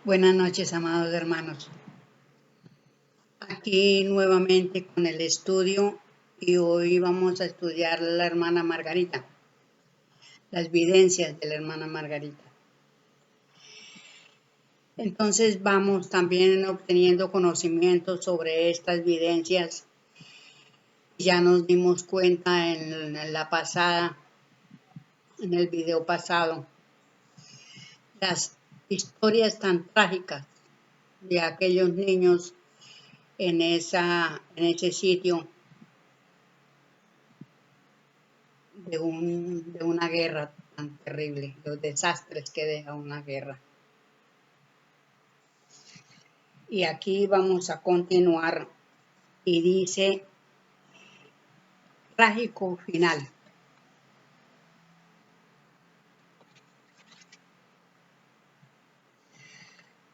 Buenas noches, amados hermanos. Aquí nuevamente con el estudio y hoy vamos a estudiar la hermana Margarita, las vivencias de la hermana Margarita. Entonces vamos también obteniendo conocimiento sobre estas vivencias. Ya nos dimos cuenta en el video pasado, las historias tan trágicas de aquellos niños en ese sitio de una guerra tan terrible, los desastres que deja una guerra. Y aquí vamos a continuar y dice, trágico final.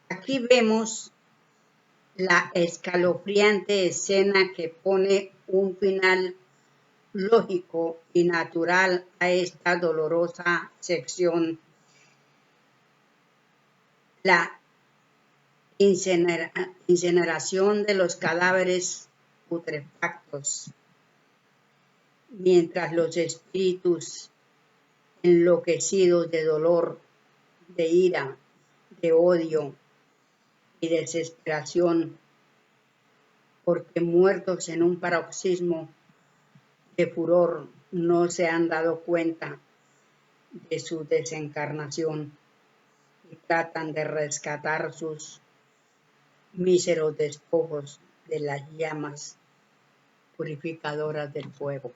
Aquí vemos la escalofriante escena que pone un final lógico y natural a esta dolorosa sección. La incineración de los cadáveres putrefactos, mientras los espíritus enloquecidos de dolor, de ira, de odio y desesperación, porque muertos en un paroxismo de furor no se han dado cuenta de su desencarnación y tratan de rescatar sus míseros despojos de las llamas purificadoras del fuego.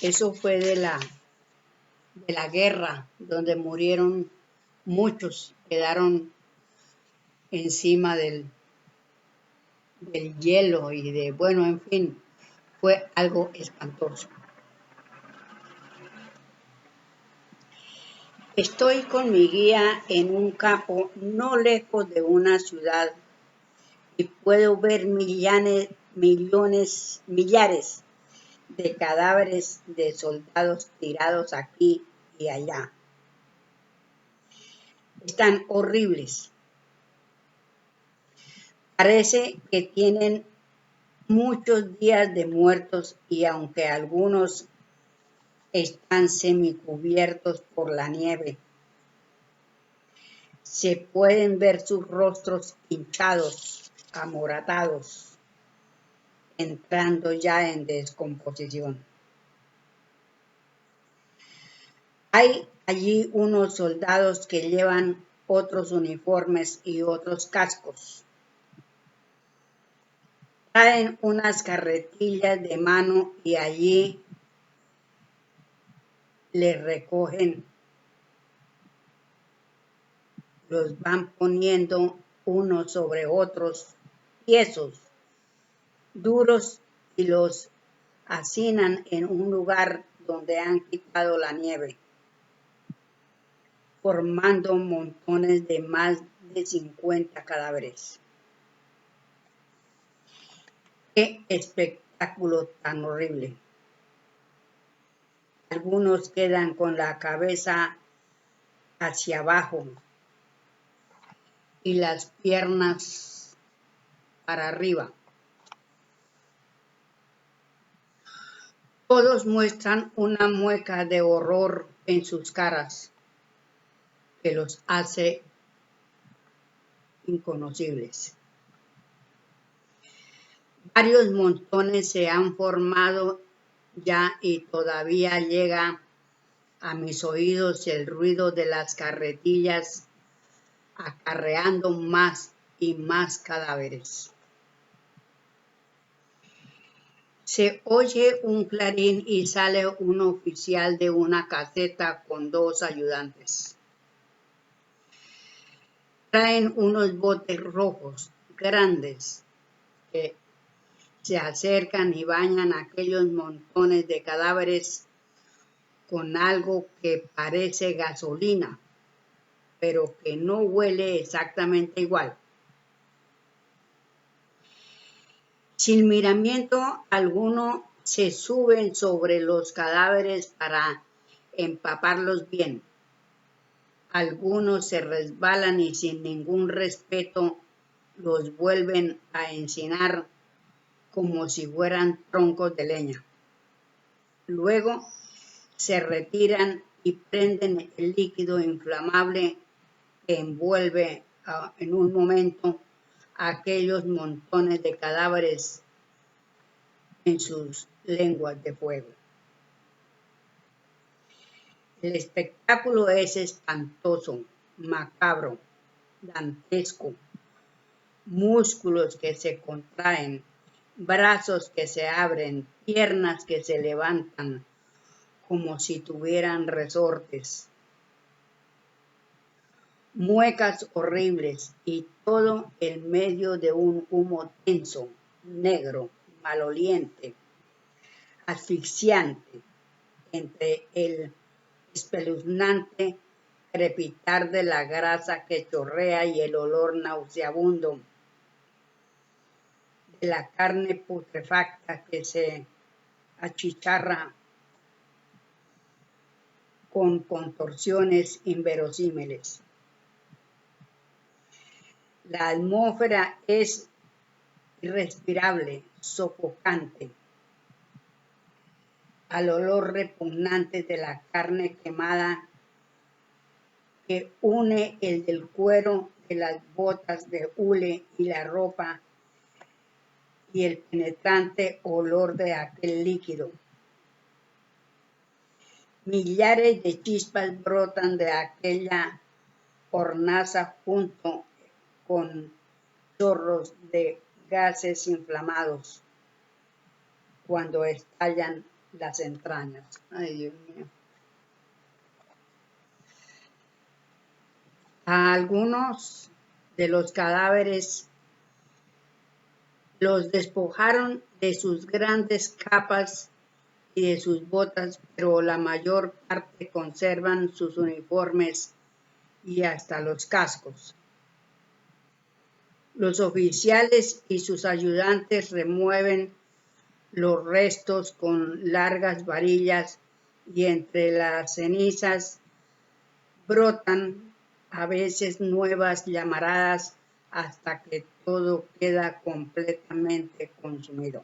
Eso fue de la guerra, donde murieron muchos, quedaron encima del hielo y en fin, fue algo espantoso. Estoy con mi guía en un campo no lejos de una ciudad y puedo ver millares de cadáveres de soldados tirados aquí y allá. Están horribles. Parece que tienen muchos días de muertos y aunque algunos están semicubiertos por la nieve, se pueden ver sus rostros hinchados, amoratados, entrando ya en descomposición. Hay allí unos soldados que llevan otros uniformes y otros cascos. Traen unas carretillas de mano y allí les recogen, los van poniendo unos sobre otros, tiesos, duros, y los hacinan en un lugar donde han quitado la nieve, formando montones de más de 50 cadáveres. ¡Qué espectáculo tan horrible! Algunos quedan con la cabeza hacia abajo y las piernas para arriba. Todos muestran una mueca de horror en sus caras que los hace inconocibles. Varios montones se han formado ya y todavía llega a mis oídos el ruido de las carretillas acarreando más y más cadáveres. Se oye un clarín y sale un oficial de una caseta con 2 ayudantes. Traen unos botes rojos grandes que se acercan y bañan aquellos montones de cadáveres con algo que parece gasolina, pero que no huele exactamente igual. Sin miramiento alguno se suben sobre los cadáveres para empaparlos bien. Algunos se resbalan y sin ningún respeto los vuelven a encinar como si fueran troncos de leña. Luego se retiran y prenden el líquido inflamable que envuelve en un momento aquellos montones de cadáveres en sus lenguas de fuego. El espectáculo es espantoso, macabro, dantesco, músculos que se contraen, brazos que se abren, piernas que se levantan como si tuvieran resortes, muecas horribles y todo en medio de un humo tenso, negro, maloliente, asfixiante, entre el espeluznante crepitar de la grasa que chorrea y el olor nauseabundo de la carne putrefacta que se achicharra con contorsiones inverosímiles. La atmósfera es irrespirable, sofocante, al olor repugnante de la carne quemada que une el del cuero de las botas de hule y la ropa y el penetrante olor de aquel líquido. Millares de chispas brotan de aquella hornaza junto con chorros de gases inflamados cuando estallan las entrañas. Ay, Dios mío. A algunos de los cadáveres los despojaron de sus grandes capas y de sus botas, pero la mayor parte conservan sus uniformes y hasta los cascos. Los oficiales y sus ayudantes remueven los restos con largas varillas y entre las cenizas brotan a veces nuevas llamaradas hasta que todo queda completamente consumido.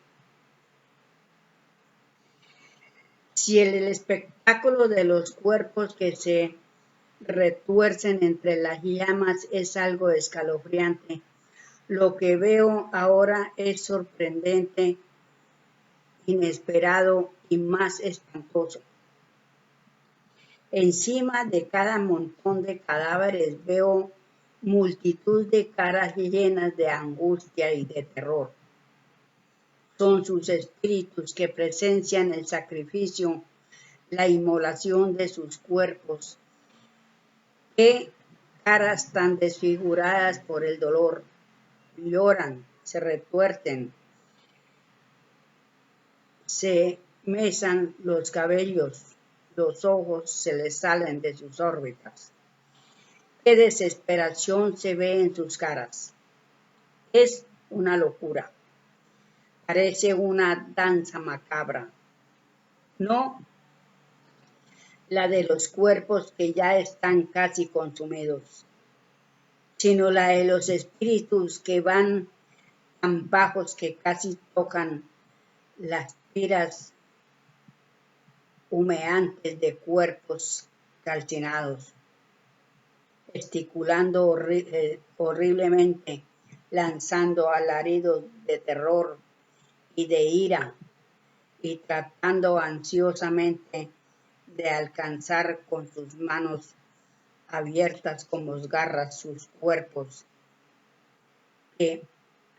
Si el espectáculo de los cuerpos que se retuercen entre las llamas es algo escalofriante, lo que veo ahora es sorprendente, inesperado y más espantoso. Encima de cada montón de cadáveres veo multitud de caras llenas de angustia y de terror. Son sus espíritus que presencian el sacrificio, la inmolación de sus cuerpos. Qué caras tan desfiguradas por el dolor. Lloran, se retuercen, se mesan los cabellos, los ojos se les salen de sus órbitas. Qué desesperación se ve en sus caras. Es una locura. Parece una danza macabra. No la de los cuerpos que ya están casi consumidos, sino la de los espíritus que van tan bajos que casi tocan las tiras humeantes de cuerpos calcinados, gesticulando horriblemente, lanzando alaridos de terror y de ira y tratando ansiosamente de alcanzar con sus manos abiertas como garras sus cuerpos que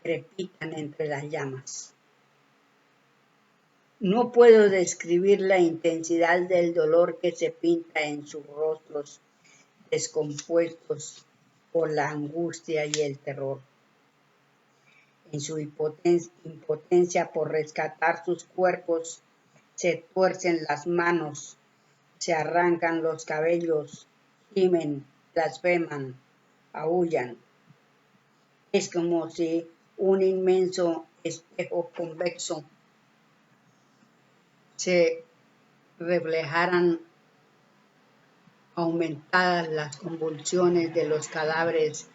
crepitan entre las llamas. No puedo describir la intensidad del dolor que se pinta en sus rostros descompuestos por la angustia y el terror. En su impotencia por rescatar sus cuerpos, se tuercen las manos, se arrancan los cabellos, gimen, blasfeman, aúllan. Es como si un inmenso espejo convexo se reflejaran aumentadas las convulsiones de los cadáveres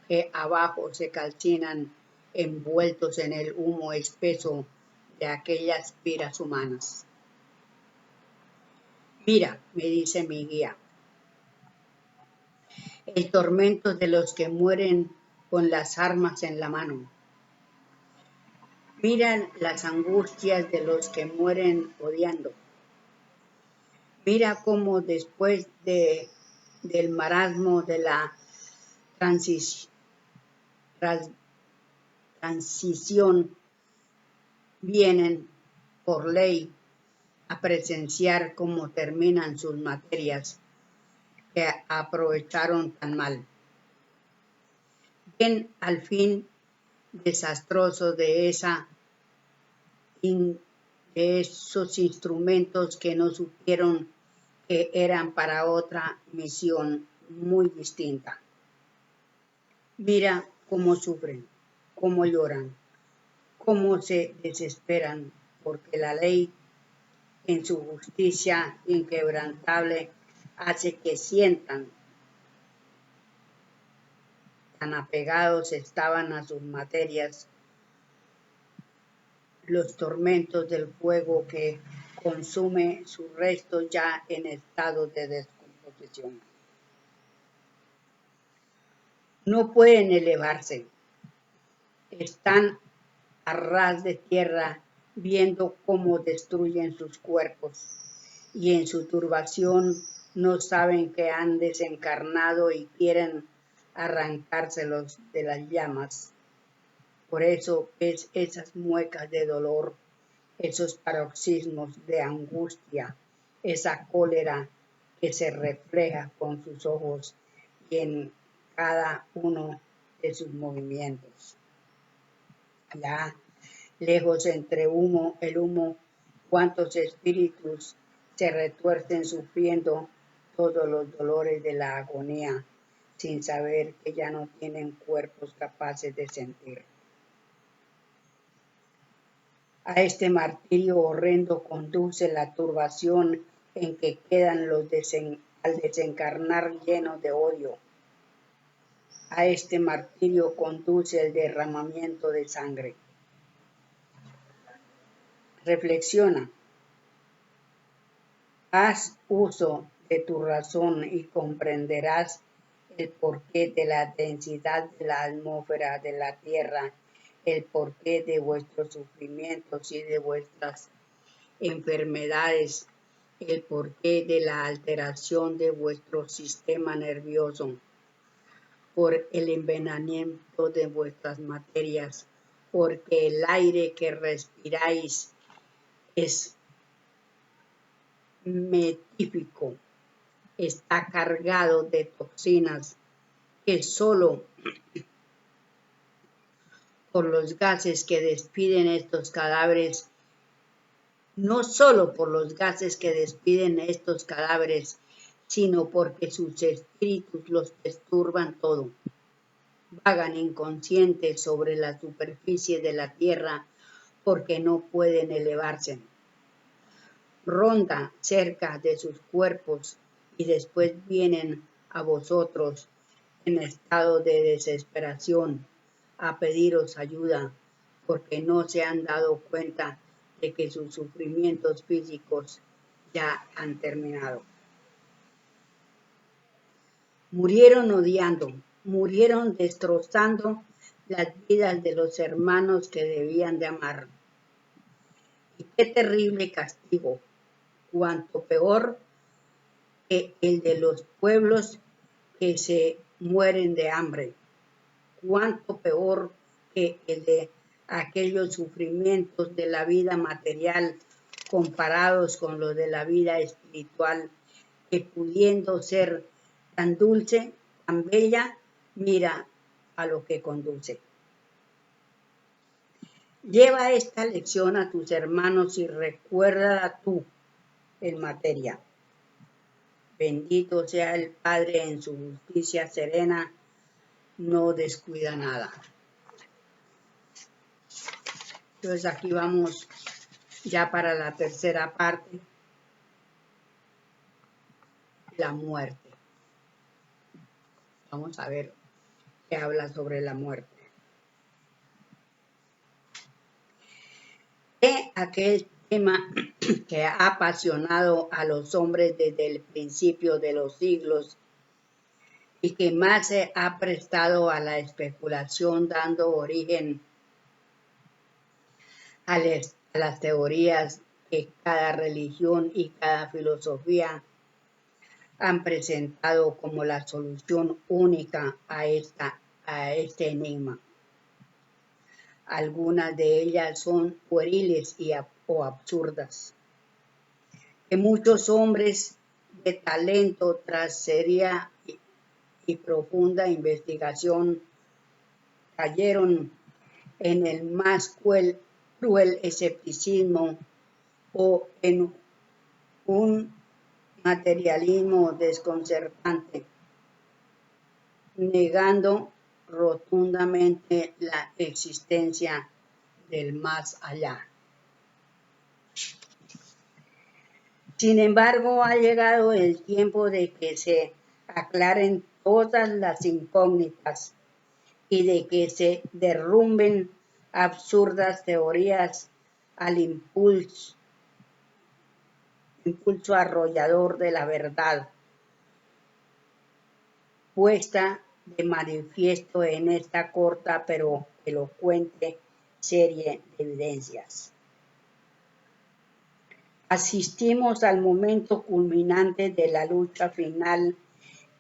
que abajo se calcinan envueltos en el humo espeso de aquellas piras humanas. Mira, me dice mi guía, el tormento de los que mueren con las armas en la mano. Mira las angustias de los que mueren odiando. Mira cómo después del marasmo de la transición vienen por ley a presenciar cómo terminan sus materias que aprovecharon tan mal. Ven al fin desastroso de esos instrumentos que no supieron que eran para otra misión muy distinta. Mira cómo sufren, cómo lloran, cómo se desesperan, porque la ley en su justicia inquebrantable hace que sientan. Tan apegados estaban a sus materias los tormentos del fuego que consume sus restos ya en estado de descomposición. No pueden elevarse, están a ras de tierra viendo cómo destruyen sus cuerpos y en su turbación no saben que han desencarnado y quieren arrancárselos de las llamas. Por eso ves esas muecas de dolor, esos paroxismos de angustia, esa cólera que se refleja con sus ojos y en cada uno de sus movimientos. Allá, lejos entre el humo, cuántos espíritus se retuercen sufriendo todos los dolores de la agonía, sin saber que ya no tienen cuerpos capaces de sentir. A este martirio horrendo conduce la turbación en que quedan al desencarnar llenos de odio. A este martirio conduce el derramamiento de sangre. Reflexiona. Haz uso de tu razón y comprenderás el porqué de la densidad de la atmósfera de la Tierra, el porqué de vuestros sufrimientos y de vuestras enfermedades, el porqué de la alteración de vuestro sistema nervioso, por el envenenamiento de vuestras materias, porque el aire que respiráis es metífico, está cargado de toxinas que solo por los gases que despiden estos cadáveres, no solo por los gases que despiden estos cadáveres, sino porque sus espíritus los perturban todo. Vagan inconscientes sobre la superficie de la tierra porque no pueden elevarse. Rondan cerca de sus cuerpos y después vienen a vosotros en estado de desesperación a pediros ayuda porque no se han dado cuenta de que sus sufrimientos físicos ya han terminado. Murieron odiando, murieron destrozando las vidas de los hermanos que debían de amar. Y qué terrible castigo, cuanto peor que el de los pueblos que se mueren de hambre, cuánto peor que el de aquellos sufrimientos de la vida material comparados con los de la vida espiritual, que pudiendo ser tan dulce, tan bella, mira a lo que conduce. Lleva esta lección a tus hermanos y recuérdala tú en materia. Bendito sea el Padre en su justicia serena, no descuida nada. Entonces aquí vamos ya para la tercera parte, la muerte. Vamos a ver qué habla sobre la muerte. Aquel tema que ha apasionado a los hombres desde el principio de los siglos y que más se ha prestado a la especulación, dando origen a las teorías que cada religión y cada filosofía han presentado como la solución única a este enigma. Algunas de ellas son pueriles o absurdas, que muchos hombres de talento tras seria y profunda investigación cayeron en el más cruel escepticismo o en un materialismo desconcertante, negando rotundamente la existencia del más allá. Sin embargo, ha llegado el tiempo de que se aclaren todas las incógnitas y de que se derrumben absurdas teorías al impulso arrollador de la verdad, puesta de manifiesto en esta corta pero elocuente serie de evidencias. Asistimos al momento culminante de la lucha final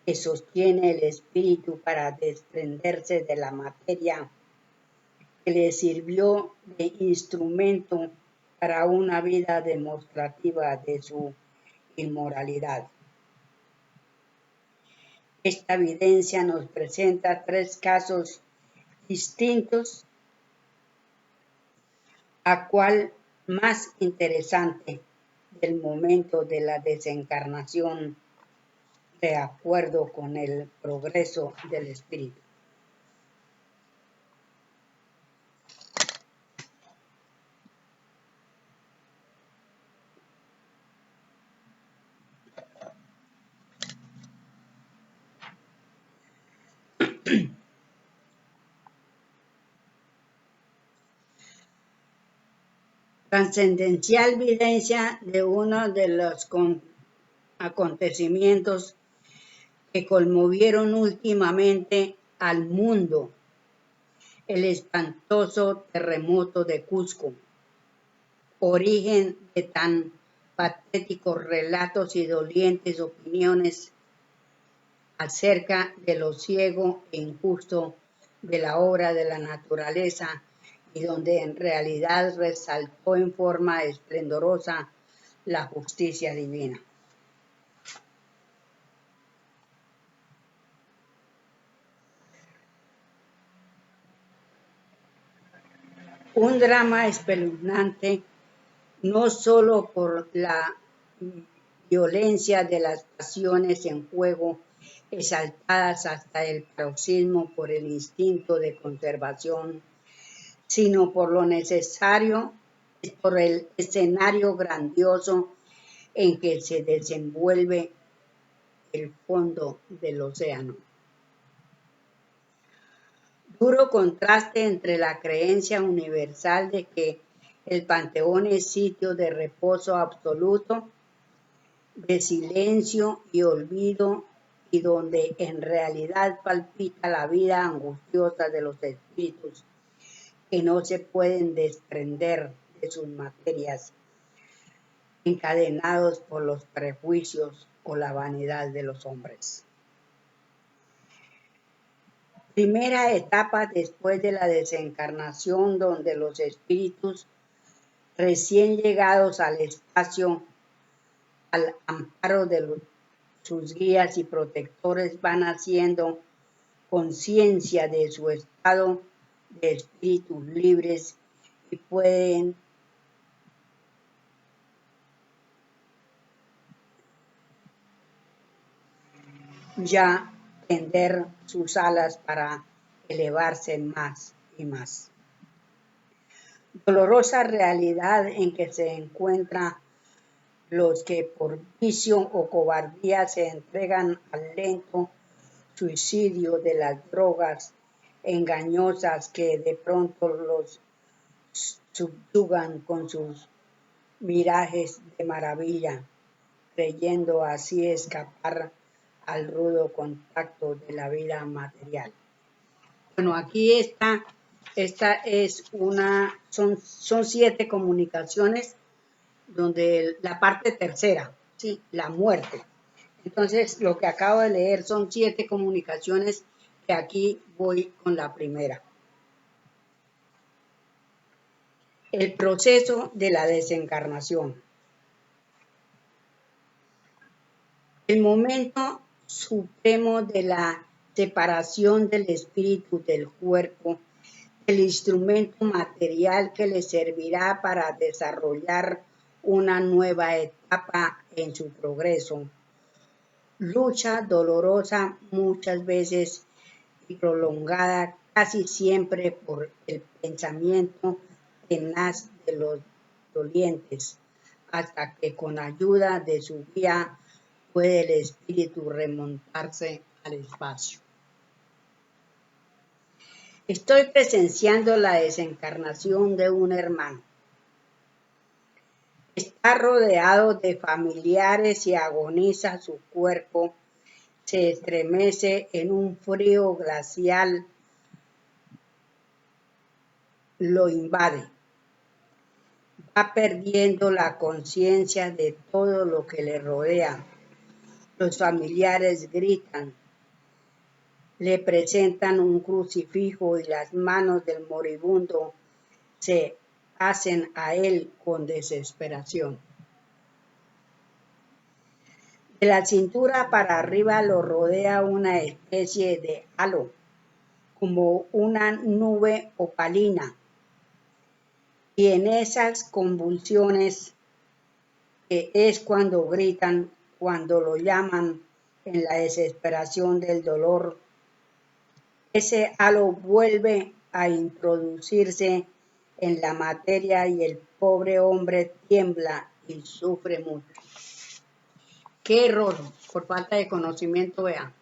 que sostiene el espíritu para desprenderse de la materia que le sirvió de instrumento para una vida demostrativa de su inmoralidad. Esta evidencia nos presenta tres casos distintos, a cual más interesante del momento de la desencarnación de acuerdo con el progreso del espíritu. Trascendencial evidencia de uno de los acontecimientos que conmovieron últimamente al mundo, el espantoso terremoto de Cusco, origen de tan patéticos relatos y dolientes opiniones acerca de lo ciego e injusto de la obra de la naturaleza, y donde en realidad resaltó en forma esplendorosa la justicia divina. Un drama espeluznante, no solo por la violencia de las pasiones en juego, exaltadas hasta el paroxismo por el instinto de conservación, sino por lo necesario, por el escenario grandioso en que se desenvuelve el fondo del océano. Duro contraste entre la creencia universal de que el Panteón es sitio de reposo absoluto, de silencio y olvido, y donde en realidad palpita la vida angustiosa de los espíritus que no se pueden desprender de sus materias, encadenados por los prejuicios o la vanidad de los hombres. Primera etapa después de la desencarnación, donde los espíritus recién llegados al espacio, al amparo de sus guías y protectores, van haciendo conciencia de su estado de espíritus libres y pueden ya tender sus alas para elevarse más y más. Dolorosa realidad en que se encuentran los que por vicio o cobardía se entregan al lento suicidio, de las drogas engañosas que de pronto los subyugan con sus mirajes de maravilla, creyendo así escapar al rudo contacto de la vida material. Bueno, aquí esta es son 7 comunicaciones donde la parte tercera, ¿sí? La muerte. Entonces, lo que acabo de leer son 7 comunicaciones que aquí voy con la primera. El proceso de la desencarnación. El momento supremo de la separación del espíritu del cuerpo, el instrumento material que le servirá para desarrollar una nueva etapa en su progreso. Lucha dolorosa muchas veces y prolongada casi siempre por el pensamiento tenaz de los dolientes, hasta que con ayuda de su guía puede el espíritu remontarse al espacio. Estoy presenciando la desencarnación de un hermano. Está rodeado de familiares y agoniza su cuerpo. Se estremece en un frío glacial, lo invade. Va perdiendo la conciencia de todo lo que le rodea. Los familiares gritan, le presentan un crucifijo y las manos del moribundo se hacen a él con desesperación. De la cintura para arriba lo rodea una especie de halo, como una nube opalina, y en esas convulsiones que es cuando gritan, cuando lo llaman en la desesperación del dolor, ese halo vuelve a introducirse en la materia y el pobre hombre tiembla y sufre mucho. ¡Qué error! Por falta de conocimiento, vean.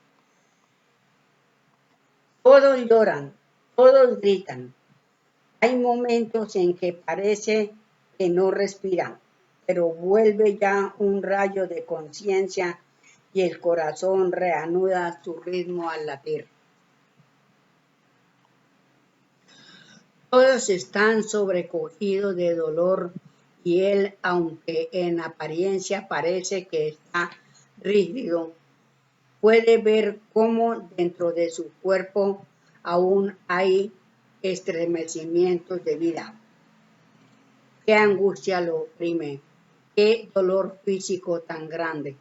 Todos lloran, todos gritan. Hay momentos en que parece que no respiran, pero vuelve ya un rayo de conciencia y el corazón reanuda su ritmo al latir. Todos están sobrecogidos de dolor y él, aunque en apariencia parece que está rígido, puede ver cómo dentro de su cuerpo aún hay estremecimientos de vida. Qué angustia lo oprime, qué dolor físico tan grande.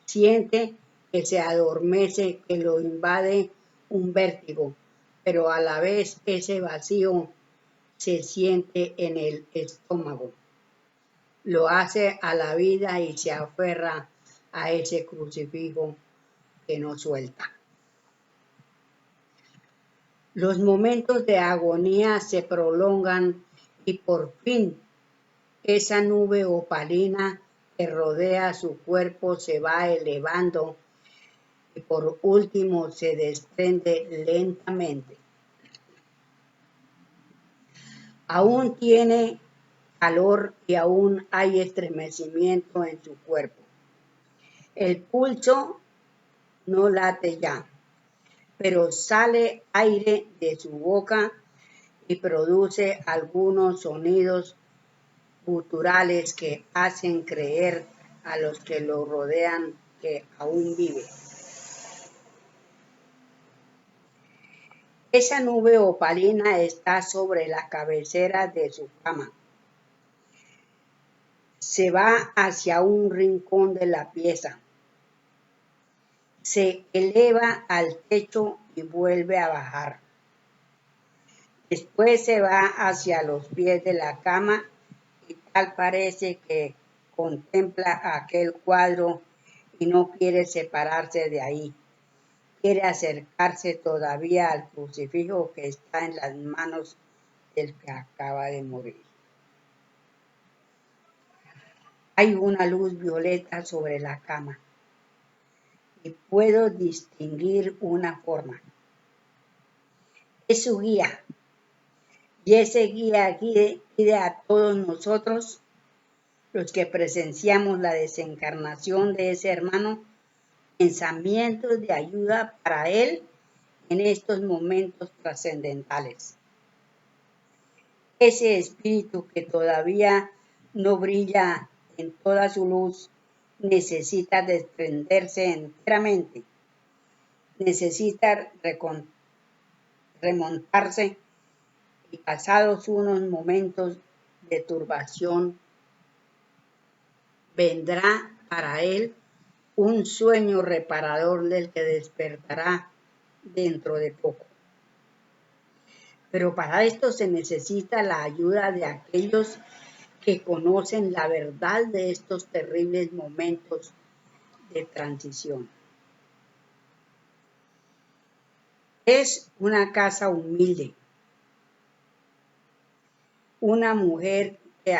Siente que se adormece, que lo invade un vértigo, pero a la vez ese vacío se siente en el estómago. Lo hace a la vida y se aferra a ese crucifijo que no suelta. Los momentos de agonía se prolongan y por fin esa nube opalina que rodea su cuerpo se va elevando y por último se desprende lentamente. Aún tiene calor y aún hay estremecimiento en su cuerpo. El pulso no late ya, pero sale aire de su boca y produce algunos sonidos guturales que hacen creer a los que lo rodean que aún vive. Esa nube opalina está sobre la cabecera de su cama. Se va hacia un rincón de la pieza. Se eleva al techo y vuelve a bajar. Después se va hacia los pies de la cama y tal parece que contempla aquel cuadro y no quiere separarse de ahí. Quiere acercarse todavía al crucifijo que está en las manos del que acaba de morir. Hay una luz violeta sobre la cama. y puedo distinguir una forma. Es su guía, y ese guía guide a todos nosotros, los que presenciamos la desencarnación de ese hermano, pensamientos de ayuda para él en estos momentos trascendentales. Ese espíritu que todavía no brilla en toda su luz necesita desprenderse enteramente, necesita remontarse y pasados unos momentos de turbación, vendrá para él un sueño reparador del que despertará dentro de poco. Pero para esto se necesita la ayuda de aquellos que conocen la verdad de estos terribles momentos de transición. Es una casa humilde, una mujer que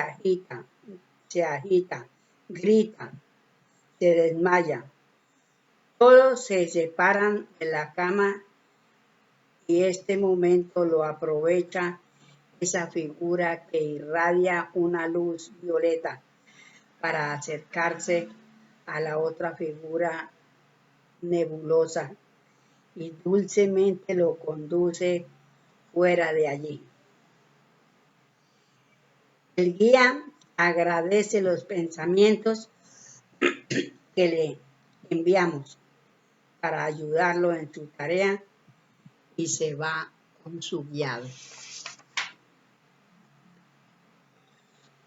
se agita, grita, se desmaya. Todos se separan de la cama y este momento lo aprovecha esa figura que irradia una luz violeta para acercarse a la otra figura nebulosa y dulcemente lo conduce fuera de allí. El guía agradece los pensamientos que le enviamos para ayudarlo en su tarea y se va con su guiado.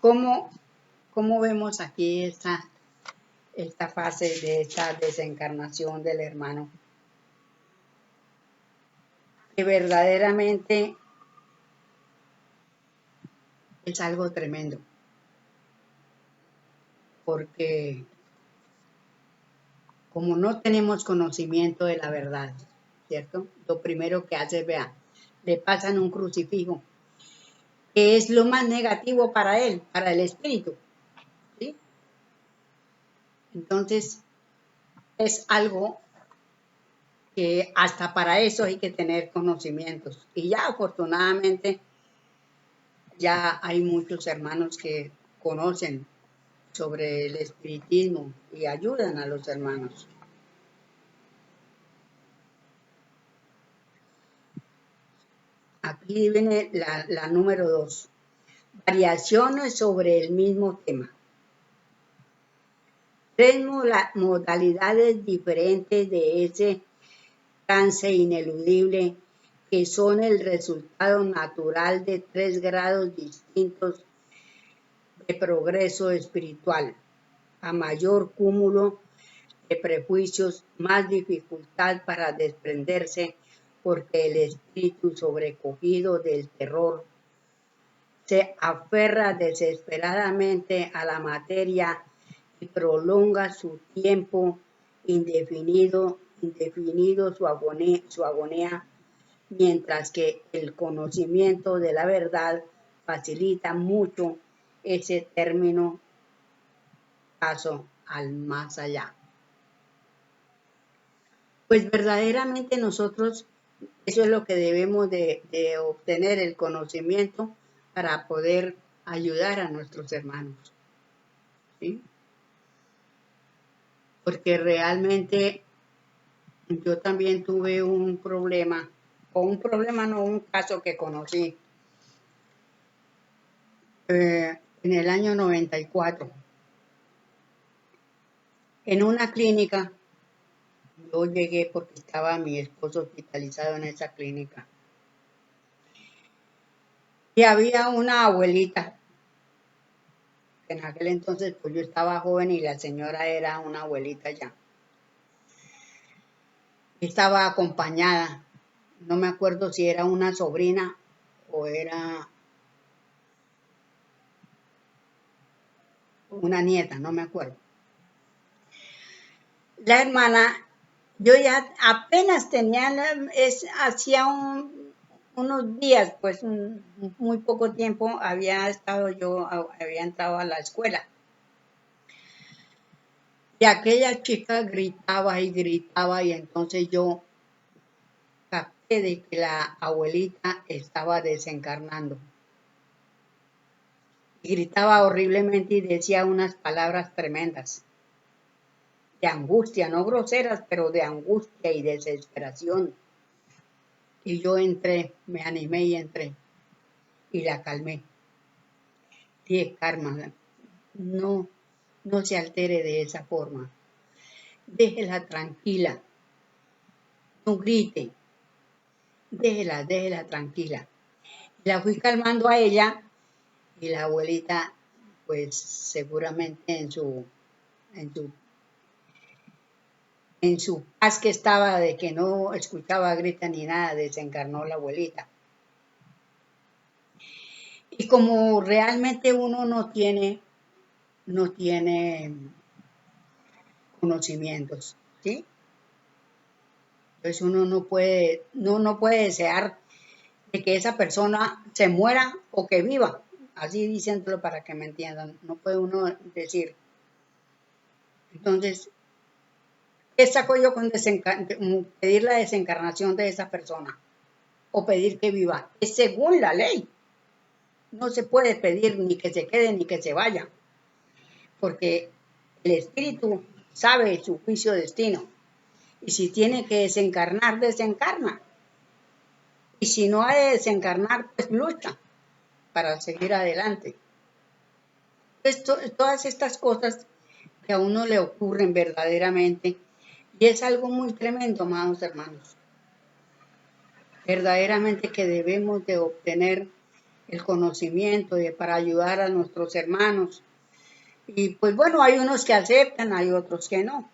¿Cómo vemos aquí esta fase de esta desencarnación del hermano? Que verdaderamente es algo tremendo, porque como no tenemos conocimiento de la verdad, ¿cierto? Lo primero que hace, vea, le pasan un crucifijo, que es lo más negativo para él, para el espíritu, ¿sí? Entonces, es algo que hasta para eso hay que tener conocimientos. Y ya afortunadamente, ya hay muchos hermanos que conocen sobre el espiritismo y ayudan a los hermanos. Aquí viene la número 2. Variaciones sobre el mismo tema. 3 modalidades diferentes de ese trance ineludible que son el resultado natural de 3 grados distintos de progreso espiritual. A mayor cúmulo de prejuicios, más dificultad para desprenderse, porque el espíritu sobrecogido del terror se aferra desesperadamente a la materia y prolonga su tiempo indefinido su agonía, mientras que el conocimiento de la verdad facilita mucho ese término paso al más allá. Pues verdaderamente nosotros, eso es lo que debemos de obtener, el conocimiento para poder ayudar a nuestros hermanos, ¿sí? Porque realmente yo también tuve un problema, un caso que conocí en el año 94. En una clínica, yo llegué porque estaba mi esposo hospitalizado en esa clínica. Y había una abuelita, que en aquel entonces pues yo estaba joven y la señora era una abuelita ya. Estaba acompañada, no me acuerdo si era una sobrina o era una nieta, no me acuerdo. La hermana, yo ya apenas tenía, hacía unos días, pues muy poco tiempo había entrado a la escuela. Y aquella chica gritaba y gritaba y entonces yo capté de que la abuelita estaba desencarnando. Y gritaba horriblemente y decía unas palabras tremendas, de angustia, no groseras, pero de angustia y desesperación. Y yo entré, me animé y entré y la calmé. Dije, Karma, no, no se altere de esa forma. Déjela tranquila, no grite, déjela tranquila. La fui calmando a ella y la abuelita, pues seguramente en su, en su paz que estaba de que no escuchaba gritos ni nada, desencarnó la abuelita. Y como realmente uno no tiene conocimientos, ¿sí? Entonces uno no puede desear de que esa persona se muera o que viva, así diciéndolo para que me entiendan, no puede uno decir. Entonces, ¿qué saco yo con pedir la desencarnación de esa persona? O pedir que viva. Es según la ley. No se puede pedir ni que se quede ni que se vaya, porque el espíritu sabe su juicio destino. Y si tiene que desencarnar, desencarna. Y si no ha de desencarnar, pues lucha para seguir adelante. Todas estas cosas que a uno le ocurren verdaderamente, y es algo muy tremendo, amados hermanos. Verdaderamente que debemos de obtener el conocimiento para ayudar a nuestros hermanos. Y pues bueno, hay unos que aceptan, hay otros que no.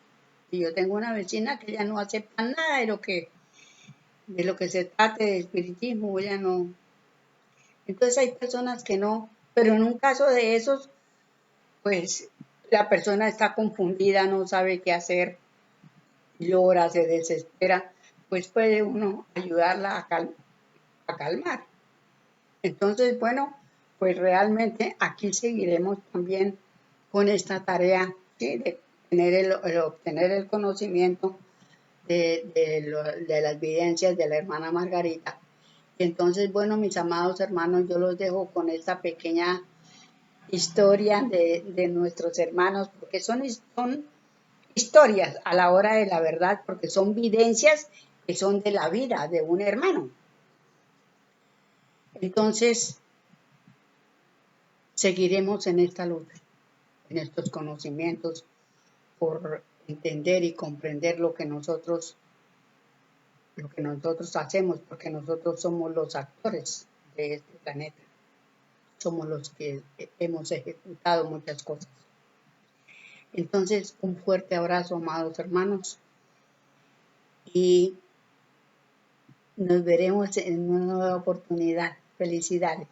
Y yo tengo una vecina que ella no acepta nada de lo que se trate de espiritismo, ella no. Entonces hay personas que no, pero en un caso de esos, pues la persona está confundida, no sabe qué hacer, llora, se desespera, pues puede uno ayudarla a calmar. Entonces, bueno, pues realmente aquí seguiremos también con esta tarea, ¿sí? De obtener el conocimiento de las vivencias de la hermana Margarita. Y entonces, bueno, mis amados hermanos, yo los dejo con esta pequeña historia de nuestros hermanos, porque son historias a la hora de la verdad, porque son vivencias que son de la vida de un hermano. Entonces, seguiremos en esta lucha, en estos conocimientos, por entender y comprender lo que nosotros hacemos, porque nosotros somos los actores de este planeta, somos los que hemos ejecutado muchas cosas. Entonces, un fuerte abrazo, amados hermanos, y nos veremos en una nueva oportunidad. Felicidades.